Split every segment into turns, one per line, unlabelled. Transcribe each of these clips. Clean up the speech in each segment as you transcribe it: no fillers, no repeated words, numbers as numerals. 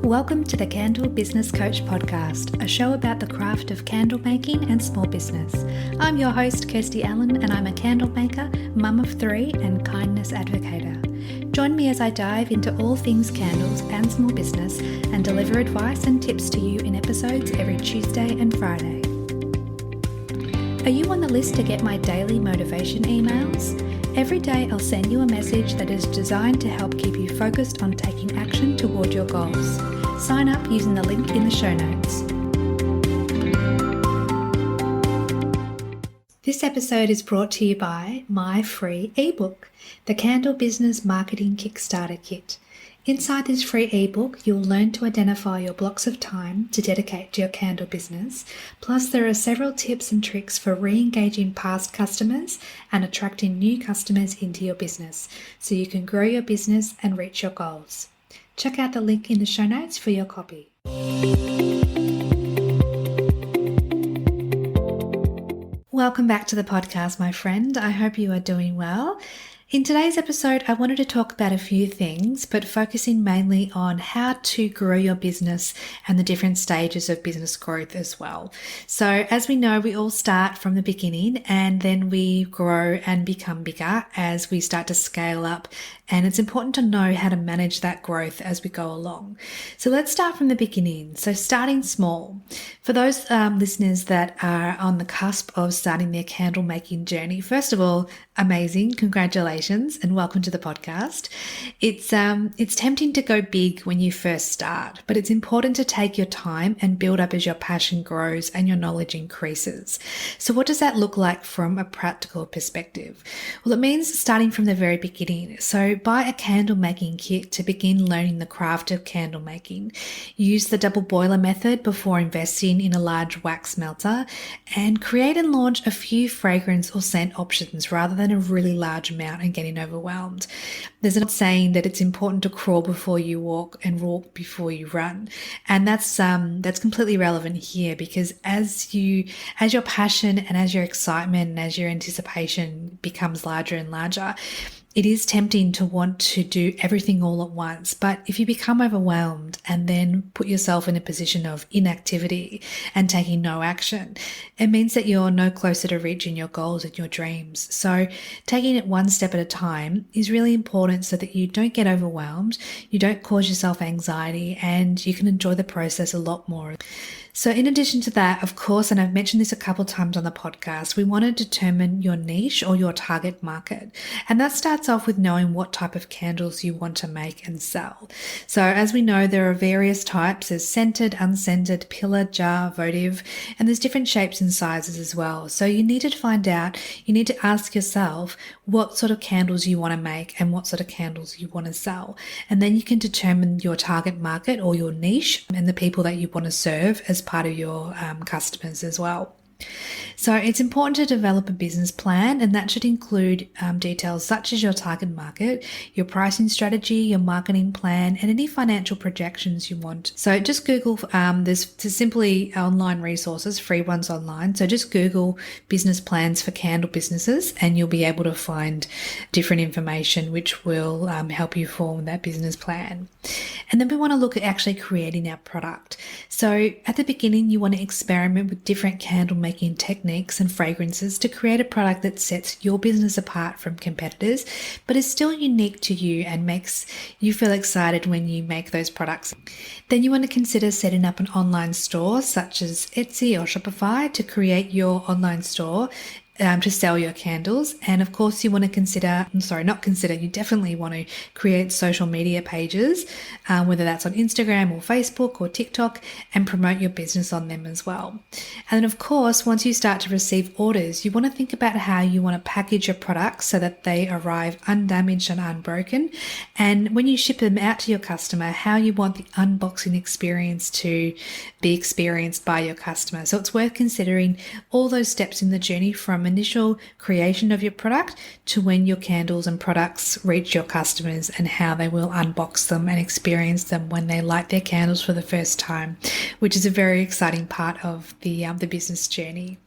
Welcome to the Candle Business Coach Podcast, a show about the craft of candle making and small business. I'm your host, Kirsty Allen, and I'm a candle maker, mum of three, and kindness advocator. Join me as I dive into all things candles and small business and deliver advice and tips to you in episodes every Tuesday and Friday. Are you on the list to get my daily motivation emails? Every day I'll send you a message that is designed to help keep you focused on taking action toward your goals. Sign up using the link in the show notes. This episode is brought to you by my free ebook, The Candle Business Marketing Kickstarter Kit. Inside this free ebook, you'll learn to identify your blocks of time to dedicate to your candle business. Plus, there are several tips and tricks for re-engaging past customers and attracting new customers into your business so you can grow your business and reach your goals. Check out the link in the show notes for your copy. Welcome back to the podcast, my friend. I hope you are doing well. In today's episode, I wanted to talk about a few things, but focusing mainly on how to grow your business and the different stages of business growth as well. So as we know, we all start from the beginning and then we grow and become bigger as we start to scale up. And it's important to know how to manage that growth as we go along. So let's start from the beginning. So starting small. For those listeners that are on the cusp of starting their candle making journey, first of all, amazing. Congratulations and welcome to the podcast. It's tempting to go big when you first start, but it's important to take your time and build up as your passion grows and your knowledge increases. So what does that look like from a practical perspective? Well, it means starting from the very beginning. So buy a candle making kit to begin learning the craft of candle making. Use the double boiler method before investing in a large wax melter, and create and launch a few fragrance or scent options rather than a really large amount and getting overwhelmed. There's a saying that it's important to crawl before you walk and walk before you run. And that's completely relevant here, because as your passion and as your excitement and as your anticipation becomes larger and larger, it is tempting to want to do everything all at once. But if you become overwhelmed and then put yourself in a position of inactivity and taking no action, it means that you're no closer to reaching your goals and your dreams. So taking it one step at a time is really important so that you don't get overwhelmed, you don't cause yourself anxiety, and you can enjoy the process a lot more. So in addition to that, of course, and I've mentioned this a couple times on the podcast, we want to determine your niche or your target market. And that starts off with knowing what type of candles you want to make and sell. So as we know, there are various types. There's scented, unscented, pillar, jar, votive, and there's different shapes and sizes as well. So you need to ask yourself what sort of candles you want to make and what sort of candles you want to sell. And then you can determine your target market or your niche and the people that you want to serve as part of your customers as well. So it's important to develop a business plan, and that should include details such as your target market, your pricing strategy, your marketing plan, and any financial projections you want. So just Google, there's simply online resources, free ones online. So just Google business plans for candle businesses and you'll be able to find different information which will help you form that business plan. And then we want to look at actually creating our product. So at the beginning, you want to experiment with different candle making techniques and fragrances to create a product that sets your business apart from competitors, but is still unique to you and makes you feel excited when you make those products. Then you want to consider setting up an online store such as Etsy or Shopify to create your online store to sell your candles. And of course you want to you definitely want to create social media pages, whether that's on Instagram or Facebook or TikTok, and promote your business on them as well. And then of course, once you start to receive orders, you want to think about how you want to package your products so that they arrive undamaged and unbroken. And when you ship them out to your customer, how you want the unboxing experience to be experienced by your customer. So it's worth considering all those steps in the journey from initial creation of your product to when your candles and products reach your customers and how they will unbox them and experience them when they light their candles for the first time, which is a very exciting part of the business journey.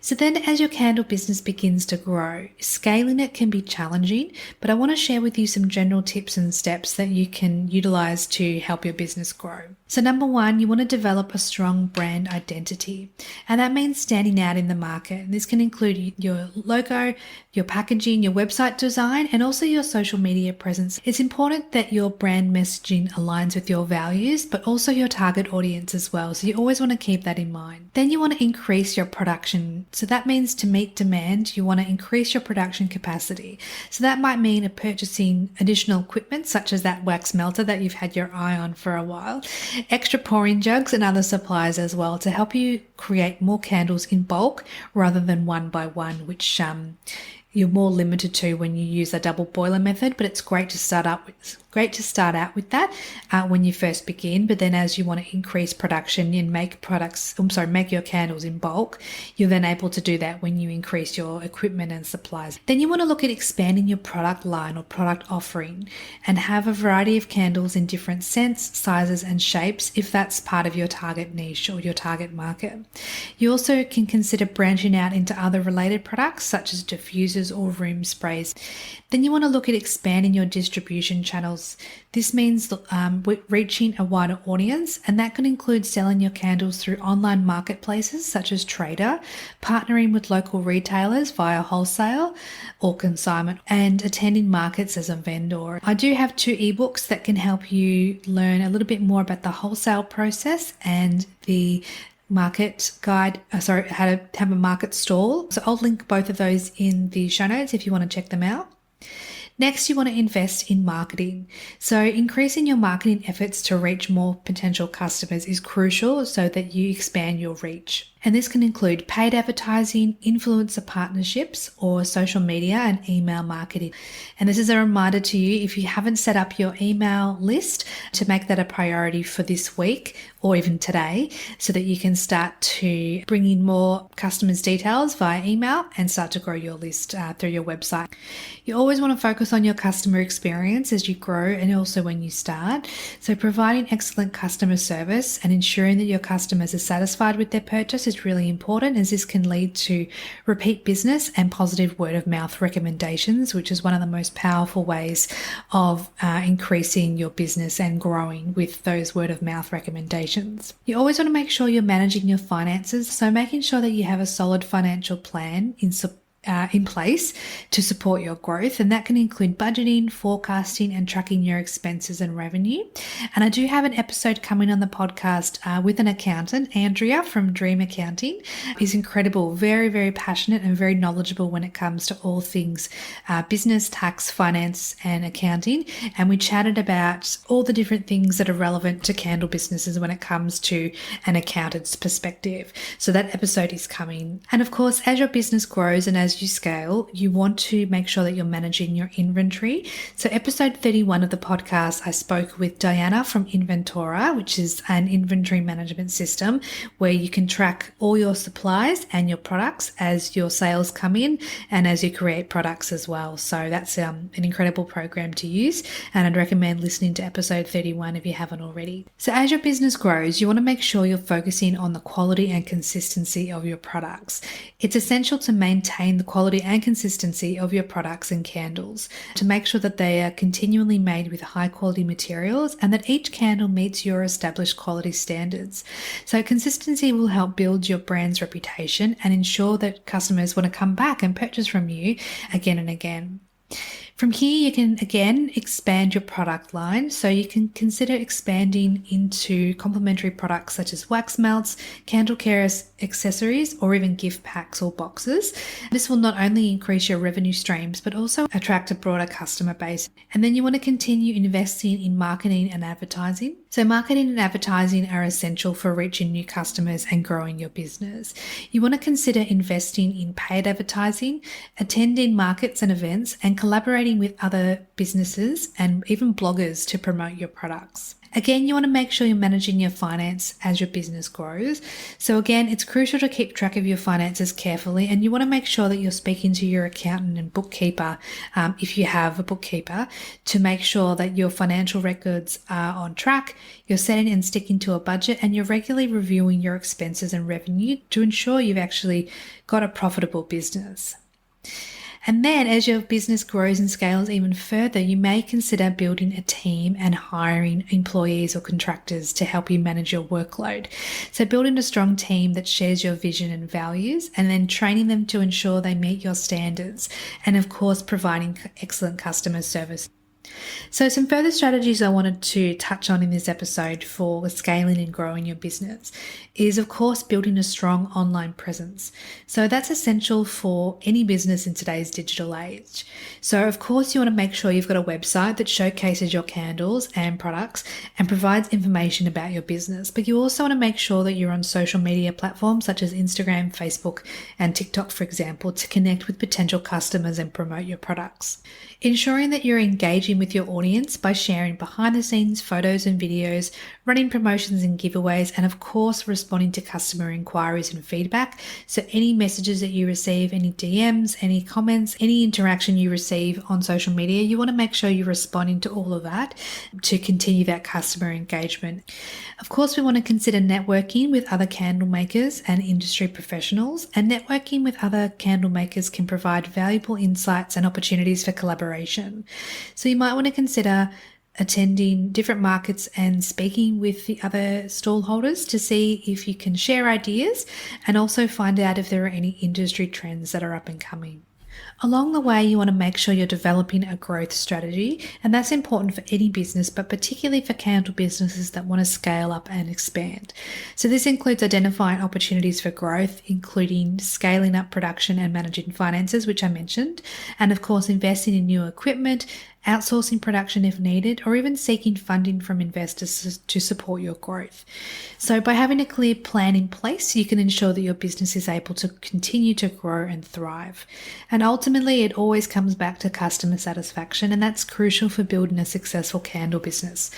So then as your candle business begins to grow, scaling it can be challenging, but I want to share with you some general tips and steps that you can utilize to help your business grow. So number one, you want to develop a strong brand identity. And that means standing out in the market. And this can include your logo, your packaging, your website design, and also your social media presence. It's important that your brand messaging aligns with your values, but also your target audience as well. So you always want to keep that in mind. Then you want to increase your production. So that means to meet demand, you want to increase your production capacity. So that might mean purchasing additional equipment, such as that wax melter that you've had your eye on for a while, extra pouring jugs and other supplies as well to help you create more candles in bulk rather than one by one, which you're more limited to when you use a double boiler method, but it's great to start out with that when you first begin. But then as you want to increase production and make your candles in bulk, you're then able to do that when you increase your equipment and supplies. Then you want to look at expanding your product line or product offering and have a variety of candles in different scents, sizes and shapes if that's part of your target niche or your target market. You also can consider branching out into other related products such as diffusers or room sprays. Then you want to look at expanding your distribution channels. This means reaching a wider audience, and that can include selling your candles through online marketplaces such as Trader, partnering with local retailers via wholesale or consignment, and attending markets as a vendor. I do have 2 ebooks that can help you learn a little bit more about the wholesale process and the market guide, how to have a market stall. So I'll link both of those in the show notes if you want to check them out. Next, you want to invest in marketing. So increasing your marketing efforts to reach more potential customers is crucial so that you expand your reach. And this can include paid advertising, influencer partnerships, or social media and email marketing. And this is a reminder to you, if you haven't set up your email list, to make that a priority for this week or even today, so that you can start to bring in more customers' details via email and start to grow your list through your website. You always want to focus on your customer experience as you grow and also when you start. So providing excellent customer service and ensuring that your customers are satisfied with their purchase is really important, as this can lead to repeat business and positive word of mouth recommendations, which is one of the most powerful ways of increasing your business and growing with those word of mouth recommendations. You always want to make sure you're managing your finances, so making sure that you have a solid financial plan in place to support your growth, and that can include budgeting, forecasting, and tracking your expenses and revenue. And I do have an episode coming on the podcast with an accountant, Andrea from Dream Accounting. She's incredible, very, very passionate and very knowledgeable when it comes to all things business, tax, finance, and accounting. And we chatted about all the different things that are relevant to candle businesses when it comes to an accountant's perspective. So that episode is coming. And of course, as your business grows and as you scale, you want to make sure that you're managing your inventory. So episode 31 of the podcast, I spoke with Diana from Inventora, which is an inventory management system where you can track all your supplies and your products as your sales come in and as you create products as well. So that's an incredible program to use, and I'd recommend listening to episode 31 if you haven't already. So as your business grows, you want to make sure you're focusing on the quality and consistency of your products. It's essential to maintain the quality and consistency of your products and candles, to make sure that they are continually made with high quality materials and that each candle meets your established quality standards. So consistency will help build your brand's reputation and ensure that customers want to come back and purchase from you again and again. From here, you can again expand your product line. So you can consider expanding into complementary products such as wax melts, candle care accessories, or even gift packs or boxes. This will not only increase your revenue streams, but also attract a broader customer base. And then you want to continue investing in marketing and advertising. So marketing and advertising are essential for reaching new customers and growing your business. You want to consider investing in paid advertising, attending markets and events, and collaborating with other businesses and even bloggers to promote your products. Again, you want to make sure you're managing your finance as your business grows. So again, it's crucial to keep track of your finances carefully, and you want to make sure that you're speaking to your accountant and bookkeeper, if you have a bookkeeper, to make sure that your financial records are on track, you're setting and sticking to a budget, and you're regularly reviewing your expenses and revenue to ensure you've actually got a profitable business. And then as your business grows and scales even further, you may consider building a team and hiring employees or contractors to help you manage your workload. So building a strong team that shares your vision and values, and then training them to ensure they meet your standards, and of course, providing excellent customer service. So some further strategies I wanted to touch on in this episode for scaling and growing your business is, of course, building a strong online presence. So that's essential for any business in today's digital age. So of course, you want to make sure you've got a website that showcases your candles and products and provides information about your business. But you also want to make sure that you're on social media platforms such as Instagram, Facebook, and TikTok, for example, to connect with potential customers and promote your products. Ensuring that you're engaging with your audience by sharing behind the scenes photos and videos, running promotions and giveaways, and of course responding to customer inquiries and feedback. So any messages that you receive, any DMs, any comments, any interaction you receive on social media, you want to make sure you're responding to all of that to continue that customer engagement. Of course, we want to consider networking with other candle makers and industry professionals, and networking with other candle makers can provide valuable insights and opportunities for collaboration. So you might want to consider attending different markets and speaking with the other stall holders to see if you can share ideas, and also find out if there are any industry trends that are up and coming. Along the way, you want to make sure you're developing a growth strategy, and that's important for any business, but particularly for candle businesses that want to scale up and expand. So this includes identifying opportunities for growth, including scaling up production and managing finances, which I mentioned, and of course, investing in new equipment, outsourcing production if needed, or even seeking funding from investors to support your growth. So by having a clear plan in place, you can ensure that your business is able to continue to grow and thrive. And ultimately, it always comes back to customer satisfaction, and that's crucial for building a successful candle business.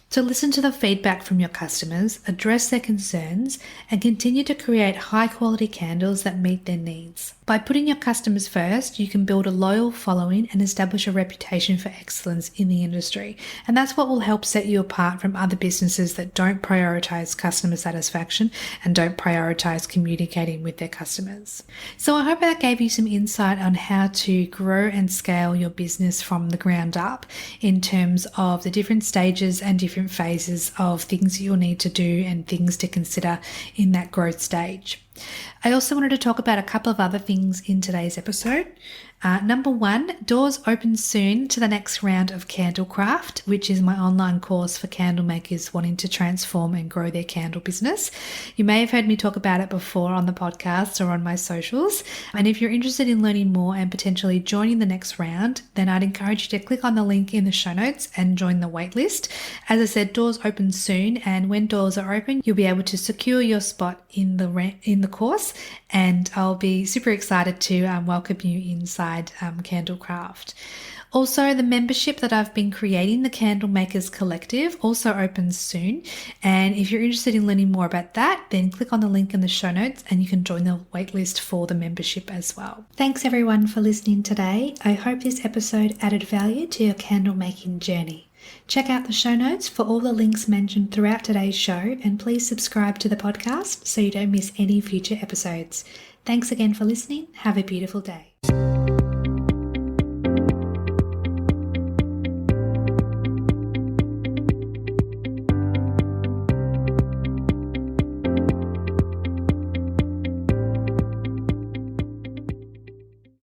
So listen to the feedback from your customers, address their concerns, and continue to create high-quality candles that meet their needs. By putting your customers first, you can build a loyal following and establish a reputation for excellence in the industry. And that's what will help set you apart from other businesses that don't prioritize customer satisfaction and don't prioritize communicating with their customers. So I hope that gave you some insight on how to grow and scale your business from the ground up in terms of the different stages and different phases of things you'll need to do and things to consider in that growth stage. I also wanted to talk about a couple of other things in today's episode. Number one, doors open soon to the next round of Candlecraft, which is my online course for candle makers wanting to transform and grow their candle business. You may have heard me talk about it before on the podcast or on my socials. And if you're interested in learning more and potentially joining the next round, then I'd encourage you to click on the link in the show notes and join the waitlist. As I said, doors open soon, and when doors are open, you'll be able to secure your spot in the course, and I'll be super excited to welcome you inside Candlecraft. Also, the membership that I've been creating, the Candle Makers Collective, also opens soon. And if you're interested in learning more about that, then click on the link in the show notes and you can join the waitlist for the membership as well. Thanks everyone for listening today. I hope this episode added value to your candle making journey. Check out the show notes for all the links mentioned throughout today's show, and please subscribe to the podcast so you don't miss any future episodes. Thanks again for listening. Have a beautiful day.